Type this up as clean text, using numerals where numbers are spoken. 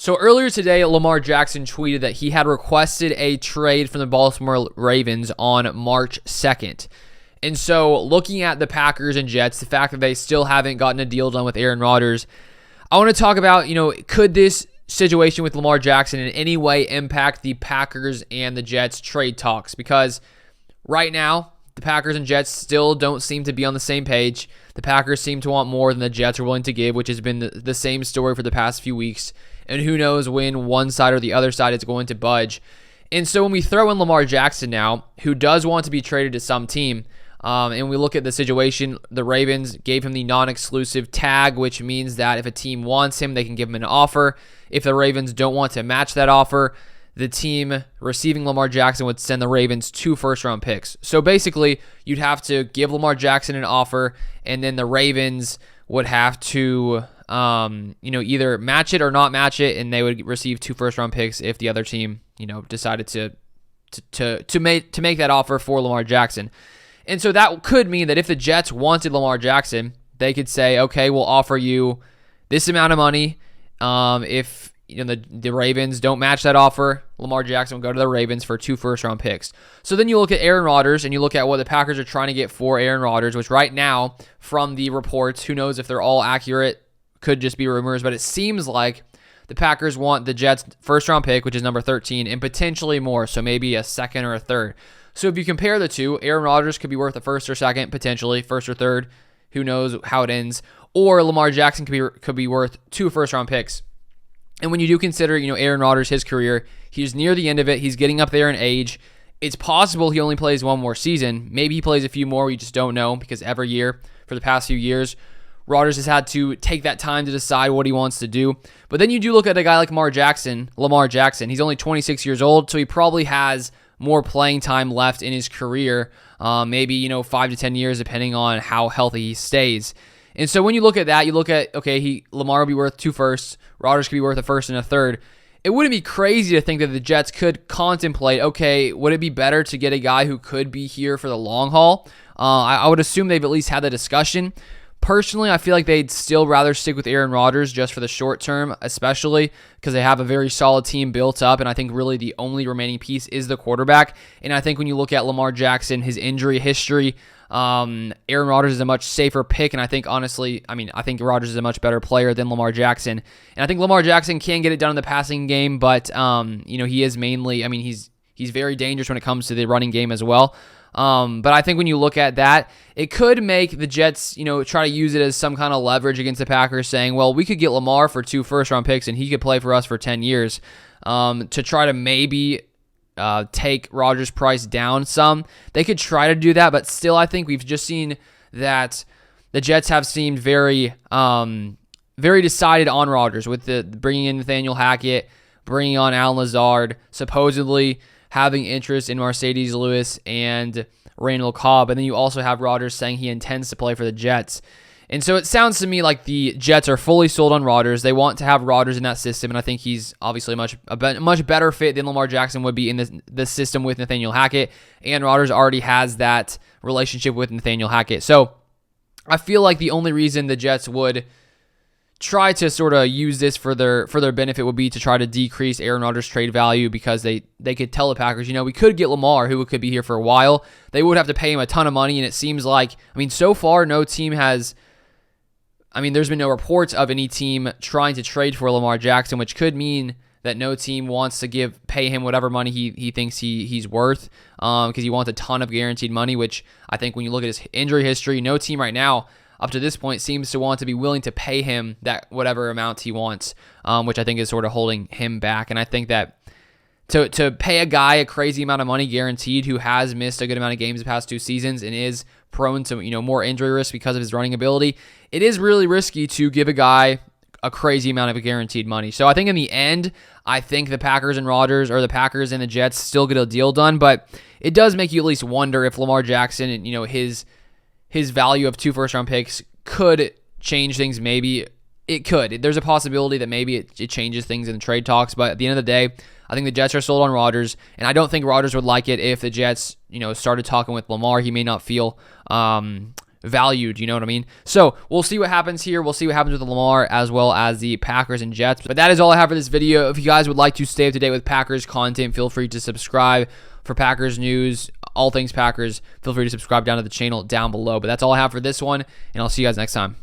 So earlier today, Lamar Jackson tweeted that he had requested a trade from the Baltimore Ravens on March 2nd. And so looking at the Packers and Jets, the fact that they still haven't gotten a deal done with Aaron Rodgers, I want to talk about, could this situation with Lamar Jackson in any way impact the Packers and the Jets trade talks? Because right now, the Packers and Jets still don't seem to be on the same page. The Packers seem to want more than the Jets are willing to give, which has been the same story for the past few weeks. And who knows when one side or the other side is going to budge. And so when we throw in Lamar Jackson now, who does want to be traded to some team, and we look at the situation, the Ravens gave him the non-exclusive tag, which means that if a team wants him, they can give him an offer. If the Ravens don't want to match that offer, the team receiving Lamar Jackson would send the Ravens 2 first-round picks. So basically, you'd have to give Lamar Jackson an offer, and then the Ravens would have to either match it or not match it, and they would receive 2 first-round picks if the other team, decided to make that offer for Lamar Jackson. And so that could mean that if the Jets wanted Lamar Jackson, they could say, okay, we'll offer you this amount of money. If the Ravens don't match that offer, Lamar Jackson will go to the Ravens for 2 first-round picks. So then you look at Aaron Rodgers, and you look at what the Packers are trying to get for Aaron Rodgers, which right now, from the reports, who knows if they're all accurate, could just be rumors, but it seems like the Packers want the Jets' first-round pick, which is number 13, and potentially more, so maybe a second or a third. So if you compare the two, Aaron Rodgers could be worth a first or second, potentially, first or third. Who knows how it ends. Or Lamar Jackson could be worth 2 first-round picks. And when you do consider, Aaron Rodgers, his career, he's near the end of it. He's getting up there in age. It's possible he only plays one more season. Maybe he plays a few more. We just don't know, because every year for the past few years, Rodgers has had to take that time to decide what he wants to do. But then you do look at a guy like Lamar Jackson. He's only 26 years old, so he probably has more playing time left in his career, maybe 5 to 10 years, depending on how healthy he stays. And so when you look at that, you look at, okay, Lamar will be worth 2 firsts, Rodgers could be worth a first and a third. It wouldn't be crazy to think that the Jets could contemplate, okay, would it be better to get a guy who could be here for the long haul? I would assume they've at least had the discussion. Personally, I feel like they'd still rather stick with Aaron Rodgers just for the short term, especially because they have a very solid team built up, and I think really the only remaining piece is the quarterback. And I think when you look at Lamar Jackson, his injury history, Aaron Rodgers is a much safer pick, and I think honestly, I think Rodgers is a much better player than Lamar Jackson. And I think Lamar Jackson can get it done in the passing game, but he is mainly, he's very dangerous when it comes to the running game as well. But I think when you look at that, it could make the Jets, try to use it as some kind of leverage against the Packers, saying, well, we could get Lamar for 2 first-round picks, and he could play for us for 10 years, to try to maybe take Rodgers' price down some. They could try to do that, but still, I think we've just seen that the Jets have seemed very decided on Rodgers with the bringing in Nathaniel Hackett, bringing on Alan Lazard, supposedly having interest in Mercedes Lewis and Randall Cobb. And then you also have Rodgers saying he intends to play for the Jets. And so it sounds to me like the Jets are fully sold on Rodgers. They want to have Rodgers in that system, and I think he's obviously a much better fit than Lamar Jackson would be in this system with Nathaniel Hackett. And Rodgers already has that relationship with Nathaniel Hackett. So I feel like the only reason the Jets would try to sort of use this for their benefit would be to try to decrease Aaron Rodgers' trade value, because they could tell the Packers, we could get Lamar, who could be here for a while. They would have to pay him a ton of money, and it seems like, so far no team has, there's been no reports of any team trying to trade for Lamar Jackson, which could mean that no team wants to pay him whatever money he thinks he's worth, because he wants a ton of guaranteed money, which I think when you look at his injury history, no team right now up to this point seems to want to be willing to pay him that whatever amount he wants, which I think is sort of holding him back. And I think that to pay a guy a crazy amount of money guaranteed who has missed a good amount of games the past 2 seasons and is prone to more injury risk because of his running ability, it is really risky to give a guy a crazy amount of guaranteed money. So I think in the end, I think the Packers and Rodgers, or the Packers and the Jets, still get a deal done, but it does make you at least wonder if Lamar Jackson and his value of 2 first-round picks could change things. Maybe it could. There's a possibility that maybe it changes things in the trade talks, but at the end of the day, I think the Jets are sold on Rodgers, and I don't think Rodgers would like it if the Jets, started talking with Lamar. He may not feel valued, you know what I mean? So we'll see what happens here. We'll see what happens with Lamar as well as the Packers and Jets. But that is all I have for this video. If you guys would like to stay up to date with Packers content, feel free to subscribe for Packers news, all things Packers. Feel free to subscribe down to the channel down below. But that's all I have for this one, and I'll see you guys next time.